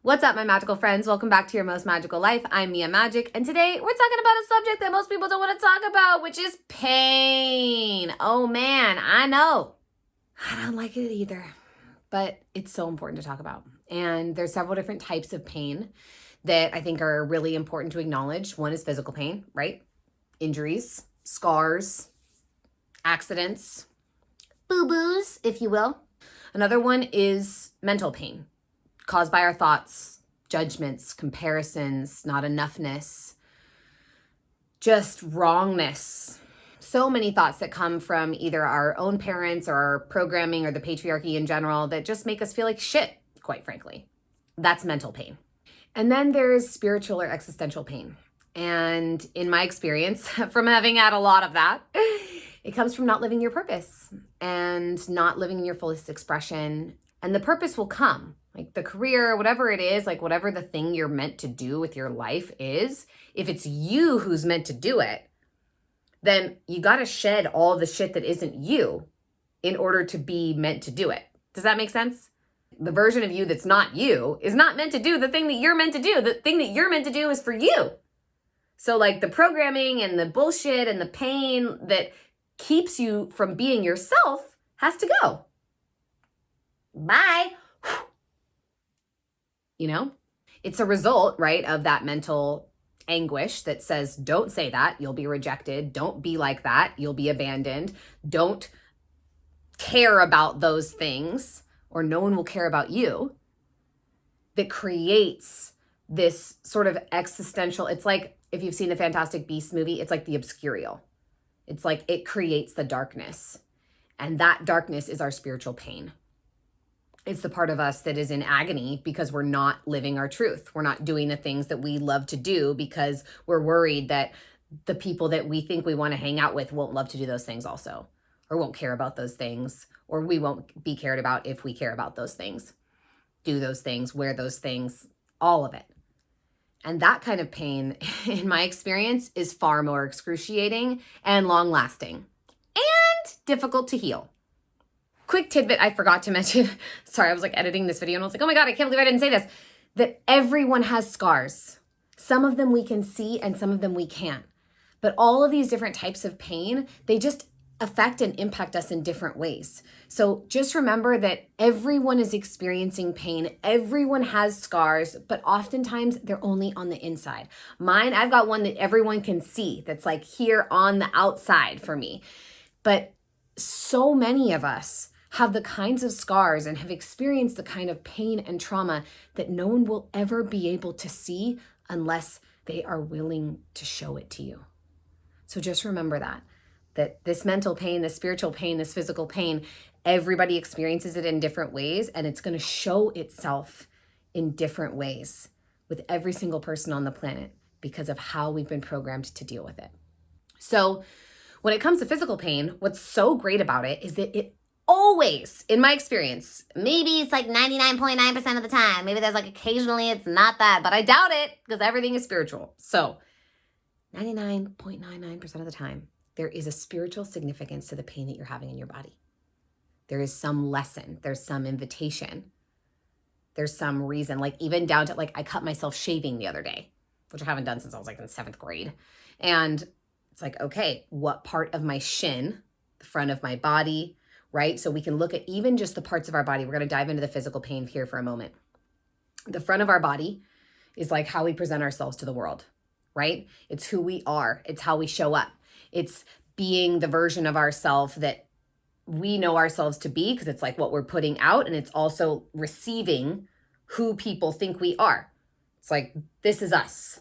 What's up, my magical friends? Welcome back to Your Most Magical Life. I'm Mia Magic, and today we're talking about a subject that most people don't want to talk about, which is pain. Oh man, I know. I don't like it either, but it's so important to talk about. And there's several different types of pain that I think are really important to acknowledge. One is physical pain, right? Injuries, scars, accidents, boo-boos, if you will. Another one is mental pain, caused by our thoughts, judgments, comparisons, not enoughness, just wrongness. So many thoughts that come from either our own parents or our programming or the patriarchy in general that just make us feel like shit, quite frankly. That's mental pain. And then there's spiritual or existential pain. And in my experience, from having had a lot of that, it comes from not living your purpose and not living in your fullest expression. And the purpose will come. Like the career, whatever it is, like whatever the thing you're meant to do with your life is, if it's you who's meant to do it, then you got to shed all the shit that isn't you in order to be meant to do it. Does that make sense? The version of you that's not you is not meant to do the thing that you're meant to do. The thing that you're meant to do is for you. So like the programming and the bullshit and the pain that keeps you from being yourself has to go. Bye. You know, it's a result, right, of that mental anguish that says, don't say that, you'll be rejected. Don't be like that, you'll be abandoned. Don't care about those things, or no one will care about you. That creates this sort of existential, it's like, if you've seen the Fantastic Beasts movie, it's like the obscurial. It's like it creates the darkness. And that darkness is our spiritual pain. It's the part of us that is in agony because we're not living our truth. We're not doing the things that we love to do because we're worried that the people that we think we want to hang out with won't love to do those things also, or won't care about those things, or we won't be cared about if we care about those things, do those things, wear those things, all of it. And that kind of pain, in my experience, is far more excruciating and long-lasting and difficult to heal. Quick tidbit I forgot to mention. Sorry, I was like editing this video and I was like, oh my God, I can't believe I didn't say this. That everyone has scars. Some of them we can see and some of them we can't. But all of these different types of pain, they just affect and impact us in different ways. So just remember that everyone is experiencing pain. Everyone has scars, but oftentimes they're only on the inside. Mine, I've got one that everyone can see that's like here on the outside for me. But so many of us have the kinds of scars and have experienced the kind of pain and trauma that no one will ever be able to see unless they are willing to show it to you. So just remember that this mental pain, this spiritual pain, this physical pain, everybody experiences it in different ways, and it's going to show itself in different ways with every single person on the planet because of how we've been programmed to deal with it. So when it comes to physical pain, what's so great about it is that it always, in my experience, maybe it's like 99.9% of the time, maybe there's like occasionally it's not that, but I doubt it because everything is spiritual. So 99.99% of the time, there is a spiritual significance to the pain that you're having in your body. There is some lesson, there's some invitation, there's some reason, like even down to like I cut myself shaving the other day, which I haven't done since I was like in 7th grade. And it's like, okay, what part of my shin, the front of my body, right? So we can look at even just the parts of our body. We're going to dive into the physical pain here for a moment. The front of our body is like how we present ourselves to the world, right? It's who we are. It's how we show up. It's being the version of ourselves that we know ourselves to be because it's like what we're putting out, and it's also receiving who people think we are. It's like, this is us,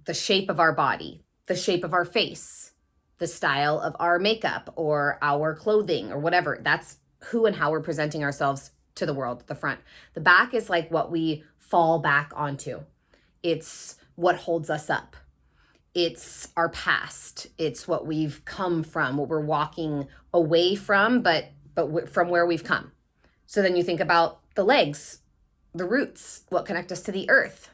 the shape of our body, the shape of our face, the style of our makeup or our clothing or whatever. That's who and how we're presenting ourselves to the world, the front. The back is like what we fall back onto. It's what holds us up. It's our past. It's what we've come from, what we're walking away from, but from where we've come. So then you think about the legs, the roots, what connect us to the earth,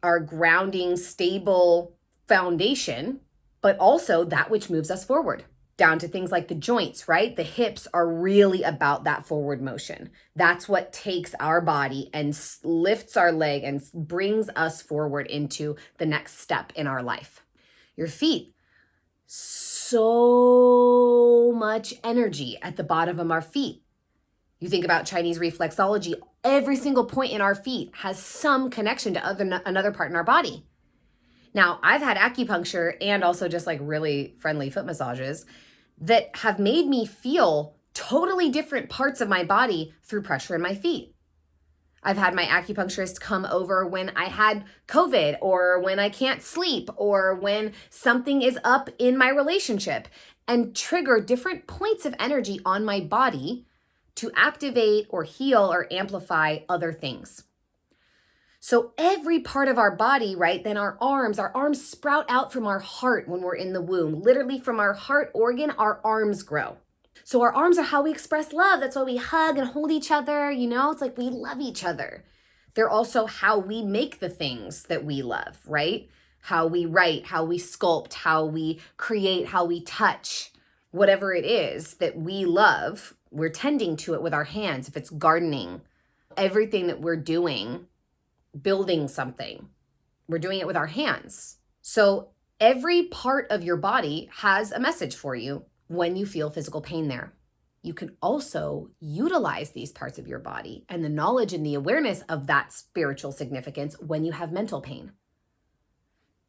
our grounding, stable foundation, but also that which moves us forward. down to things like the joints, right? The hips are really about that forward motion. That's what takes our body and lifts our leg and brings us forward into the next step in our life. Your feet, so much energy at the bottom of our feet. You think about Chinese reflexology, every single point in our feet has some connection to another part in our body. Now, I've had acupuncture and also just like really friendly foot massages that have made me feel totally different parts of my body through pressure in my feet. I've had my acupuncturist come over when I had COVID or when I can't sleep or when something is up in my relationship and trigger different points of energy on my body to activate or heal or amplify other things. So every part of our body, right, then our arms sprout out from our heart when we're in the womb. Literally from our heart organ, our arms grow. So our arms are how we express love. That's why we hug and hold each other. It's like we love each other. They're also how we make the things that we love, right? How we write, how we sculpt, how we create, how we touch. Whatever it is that we love, we're tending to it with our hands. If it's gardening, everything that we're doing, building something, we're doing it with our hands. So every part of your body has a message for you when you feel physical pain there. You can also utilize these parts of your body and the knowledge and the awareness of that spiritual significance when you have mental pain.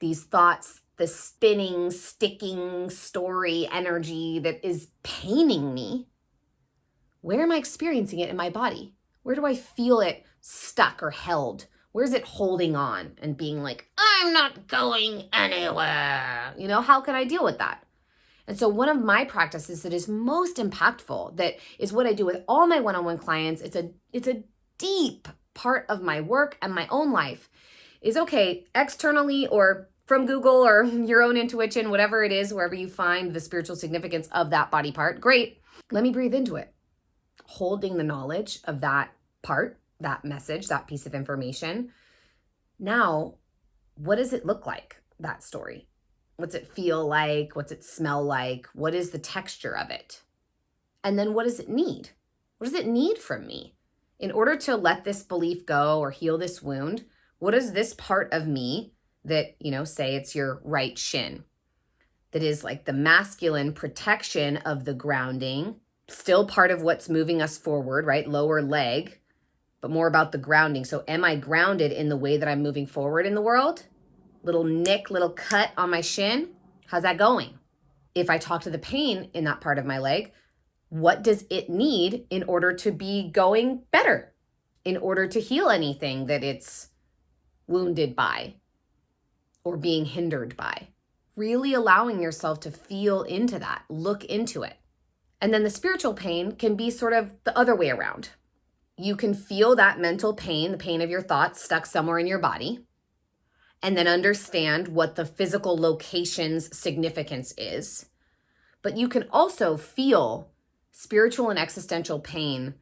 These thoughts, the spinning, sticking story energy that is paining me, where am I experiencing it in my body? Where do I feel it stuck or held? Where's it holding on and being like, I'm not going anywhere? How can I deal with that? And so one of my practices that is most impactful, that is what I do with all my one-on-one clients, it's a deep part of my work and my own life, is okay, externally or from Google or your own intuition, whatever it is, wherever you find the spiritual significance of that body part, great. Let me breathe into it. Holding the knowledge of that part, that message, that piece of information. Now, what does it look like, that story? What's it feel like? What's it smell like? What is the texture of it? And then what does it need? What does it need from me? In order to let this belief go or heal this wound, what is this part of me that, say it's your right shin, that is like the masculine protection of the grounding, still part of what's moving us forward, right? Lower leg, but more about the grounding. So am I grounded in the way that I'm moving forward in the world? Little nick, little cut on my shin. How's that going? If I talk to the pain in that part of my leg, what does it need in order to be going better? In order to heal anything that it's wounded by or being hindered by? Really allowing yourself to feel into that, look into it. And then the spiritual pain can be sort of the other way around. You can feel that mental pain, the pain of your thoughts stuck somewhere in your body, and then understand what the physical location's significance is. But you can also feel spiritual and existential pain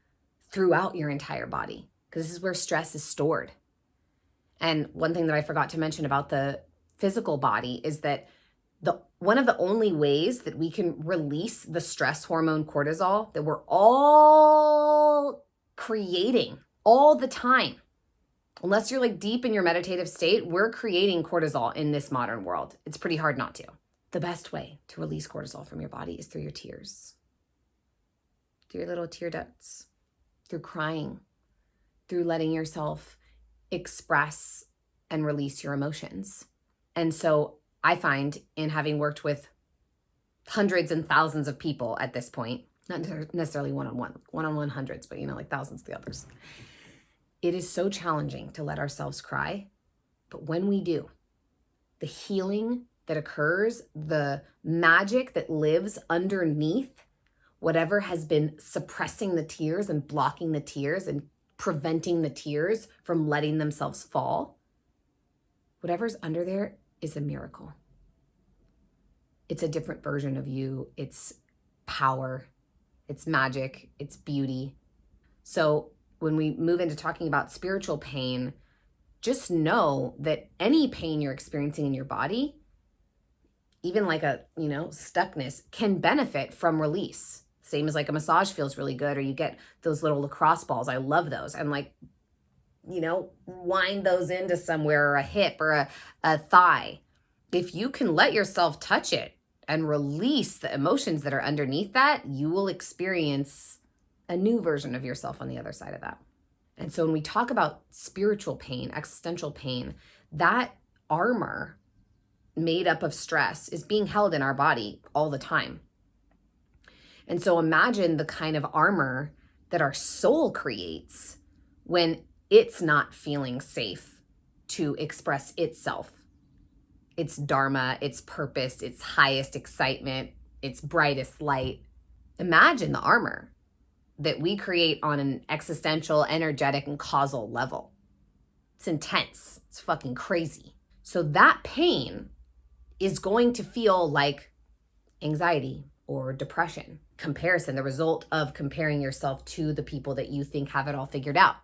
throughout your entire body, because this is where stress is stored. And one thing that I forgot to mention about the physical body is that one of the only ways that we can release the stress hormone cortisol that we're all creating all the time, unless you're like deep in your meditative state, we're creating cortisol in this modern world. It's pretty hard not to. The best way to release cortisol from your body is through your tears, through your little tear ducts, through crying, through letting yourself express and release your emotions. And so I find, in having worked with hundreds and thousands of people at this point, not necessarily one-on-one hundreds, but like thousands of the others, it is so challenging to let ourselves cry. But when we do, the healing that occurs, the magic that lives underneath whatever has been suppressing the tears and blocking the tears and preventing the tears from letting themselves fall, whatever's under there is a miracle. It's a different version of you. It's power, it's magic, it's beauty. So when we move into talking about spiritual pain, just know that any pain you're experiencing in your body, even like a, stuckness can benefit from release. Same as like a massage feels really good, or you get those little lacrosse balls. I love those. And like, wind those into somewhere, or a hip, or a thigh. If you can let yourself touch it and release the emotions that are underneath that, you will experience a new version of yourself on the other side of that. And so when we talk about spiritual pain, existential pain, that armor made up of stress is being held in our body all the time. And so imagine the kind of armor that our soul creates when it's not feeling safe to express itself, its dharma, its purpose, its highest excitement, its brightest light. Imagine the armor that we create on an existential, energetic, and causal level. It's intense. It's fucking crazy. So that pain is going to feel like anxiety or depression. Comparison, the result of comparing yourself to the people that you think have it all figured out,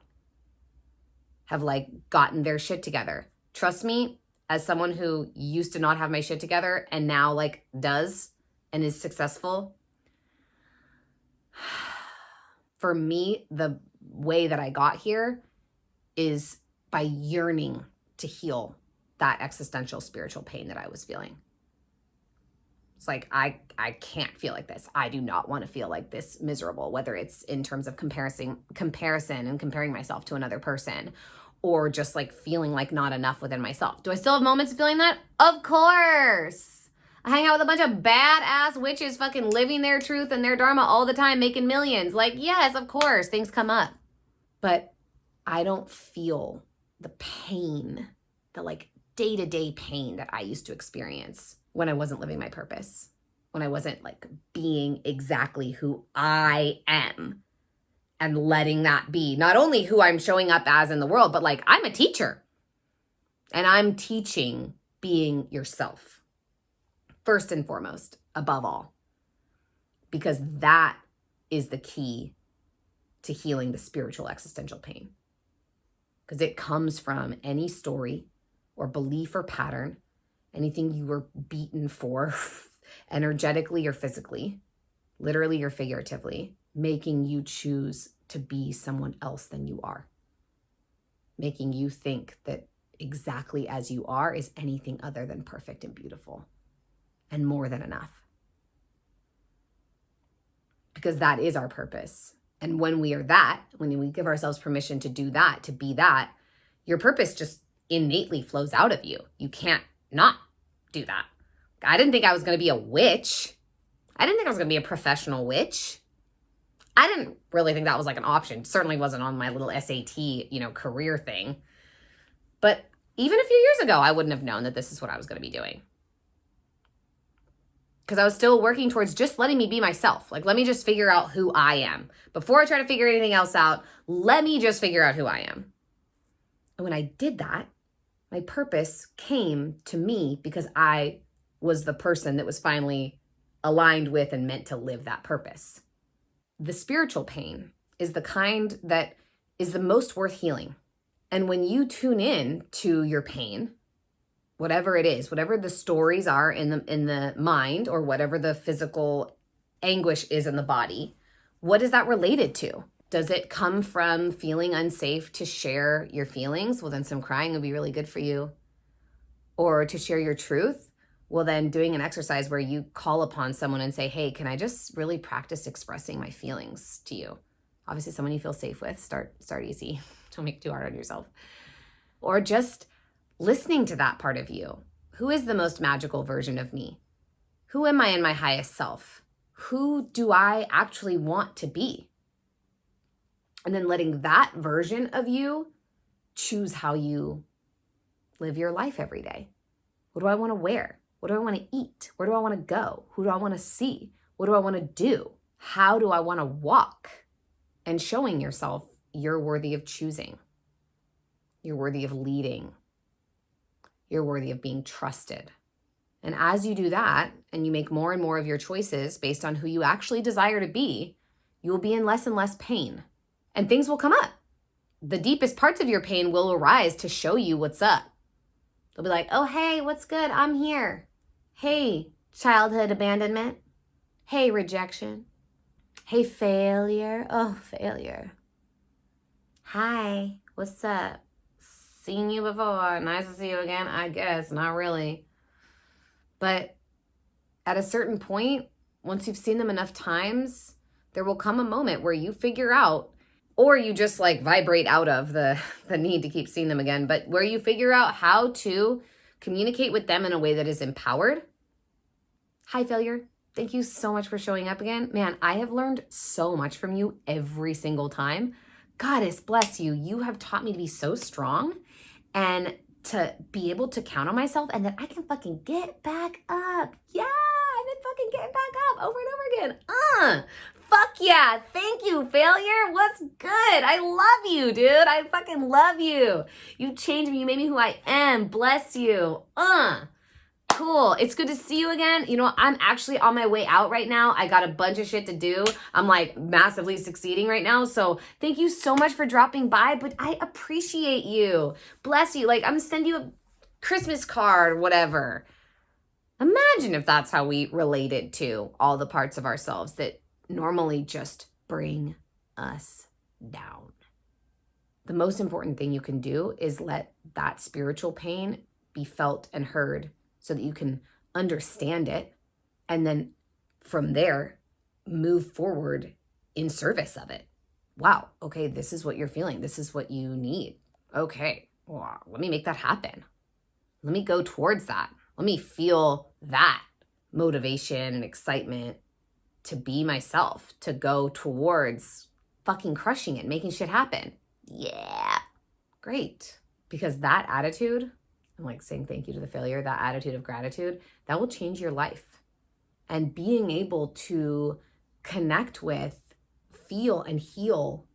have like gotten their shit together. Trust me, as someone who used to not have my shit together and now like does and is successful, for me, the way that I got here is by yearning to heal that existential spiritual pain that I was feeling. It's like, I can't feel like this. I do not want to feel like this miserable, whether it's in terms of comparison and comparing myself to another person, or just like feeling like not enough within myself. Do I still have moments of feeling that? Of course. I hang out with a bunch of badass witches fucking living their truth and their dharma all the time, making millions. Like, yes, of course, things come up. But I don't feel the pain, the like day-to-day pain that I used to experience when I wasn't living my purpose, when I wasn't like being exactly who I am and letting that be not only who I'm showing up as in the world, but like I'm a teacher and I'm teaching being yourself. First and foremost, above all, because that is the key to healing the spiritual existential pain. Because it comes from any story or belief or pattern, anything you were beaten for, energetically or physically, literally or figuratively, making you choose to be someone else than you are, making you think that exactly as you are is anything other than perfect and beautiful. And more than enough. Because that is our purpose. And when we are that, when we give ourselves permission to do that, to be that, your purpose just innately flows out of you. You can't not do that. I didn't think I was going to be a witch. I didn't think I was going to be a professional witch. I didn't really think that was like an option. Certainly wasn't on my little SAT, career thing. But even a few years ago, I wouldn't have known that this is what I was going to be doing. Because I was still working towards just letting me be myself. Like, let me just figure out who I am. Before I try to figure anything else out, let me just figure out who I am. And when I did that, my purpose came to me because I was the person that was finally aligned with and meant to live that purpose. The spiritual pain is the kind that is the most worth healing. And when you tune in to your pain, whatever it is, whatever the stories are in the mind, or whatever the physical anguish is in the body, what is that related to? Does it come from feeling unsafe to share your feelings? Well, then some crying would be really good for you. Or to share your truth? Well, then doing an exercise where you call upon someone and say, hey, can I just really practice expressing my feelings to you? Obviously, someone you feel safe with. Start easy. Don't make it too hard on yourself. Or just listening to that part of you. Who is the most magical version of me? Who am I in my highest self? Who do I actually want to be? And then letting that version of you choose how you live your life every day. What do I want to wear? What do I want to eat? Where do I want to go? Who do I want to see? What do I want to do? How do I want to walk? And showing yourself you're worthy of choosing. You're worthy of leading. You're worthy of being trusted. And as you do that, and you make more and more of your choices based on who you actually desire to be, you will be in less and less pain. And things will come up. The deepest parts of your pain will arise to show you what's up. They'll be like, oh, hey, what's good? I'm here. Hey, childhood abandonment. Hey, rejection. Hey, failure. Oh, failure. Hi, what's up? Seen you before. Nice to see you again. I guess, not really. But at a certain point, once you've seen them enough times, there will come a moment where you figure out, or you just like vibrate out of the need to keep seeing them again, but where you figure out how to communicate with them in a way that is empowered. Hi, failure. Thank you so much for showing up again. Man, I have learned so much from you every single time. Goddess bless you. You have taught me to be so strong and to be able to count on myself, and that I can fucking get back up. Yeah, I've been fucking getting back up over and over again. Fuck yeah. Thank you, failure. What's good? I love you, dude. I fucking love you. You changed me. You made me who I am. Bless you. Cool. It's good to see you again. You know, I'm actually on my way out right now. I got a bunch of shit to do. I'm like massively succeeding right now. So thank you so much for dropping by, but I appreciate you. Bless you. Like, I'm gonna send you a Christmas card, whatever. Imagine if that's how we related to all the parts of ourselves that normally just bring us down. The most important thing you can do is let that spiritual pain be felt and heard, so that you can understand it, and then from there, move forward in service of it. Wow, okay, this is what you're feeling. This is what you need. Okay, well, let me make that happen. Let me go towards that. Let me feel that motivation and excitement to be myself, to go towards fucking crushing it, making shit happen. Yeah, great. Because that attitude, I'm like saying thank you to the failure, that attitude of gratitude, that will change your life. And being able to connect with, feel, and heal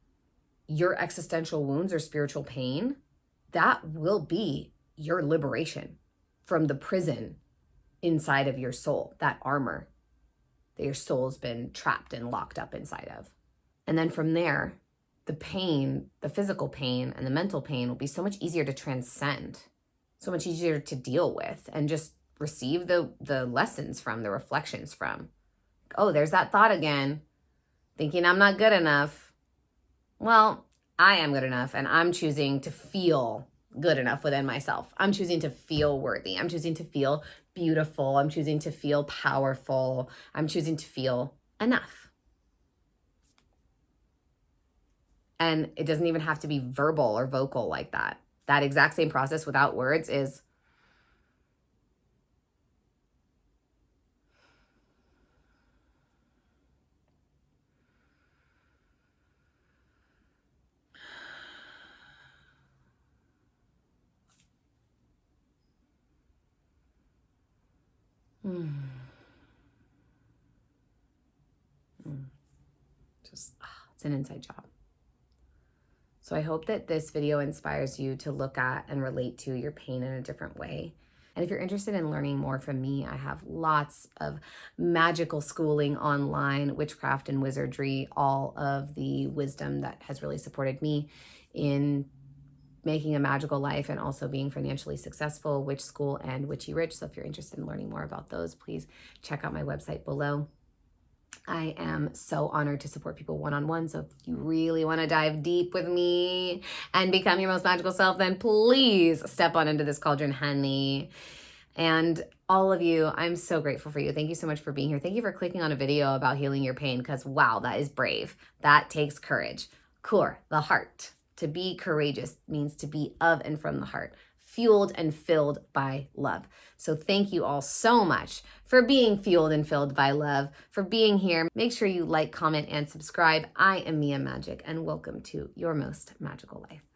your existential wounds or spiritual pain, that will be your liberation from the prison inside of your soul, that armor that your soul's been trapped and locked up inside of. And then from there, the pain, the physical pain and the mental pain will be so much easier to transcend, so much easier to deal with, and just receive the lessons from, the reflections from. Oh, there's that thought again, thinking I'm not good enough. Well, I am good enough, and I'm choosing to feel good enough within myself. I'm choosing to feel worthy. I'm choosing to feel beautiful. I'm choosing to feel powerful. I'm choosing to feel enough. And it doesn't even have to be verbal or vocal like that. That exact same process without words is just, it's an inside job. So I hope that this video inspires you to look at and relate to your pain in a different way. And if you're interested in learning more from me, I have lots of magical schooling online, witchcraft and wizardry, all of the wisdom that has really supported me in making a magical life and also being financially successful, Witch School and Witchy Rich. So if you're interested in learning more about those, please check out my website below. I am so honored to support people one-on-one. So if you really want to dive deep with me and become your most magical self, then please step on into this cauldron, honey. And all of you, I'm so grateful for you. Thank you so much for being here. Thank you for clicking on a video about healing your pain, because wow, that is brave. That takes courage. Core, the heart. To be courageous means to be of and from the heart, fueled and filled by love. So thank you all so much for being fueled and filled by love, for being here. Make sure you like, comment, and subscribe. I am Mia Magic, and welcome to your most magical life.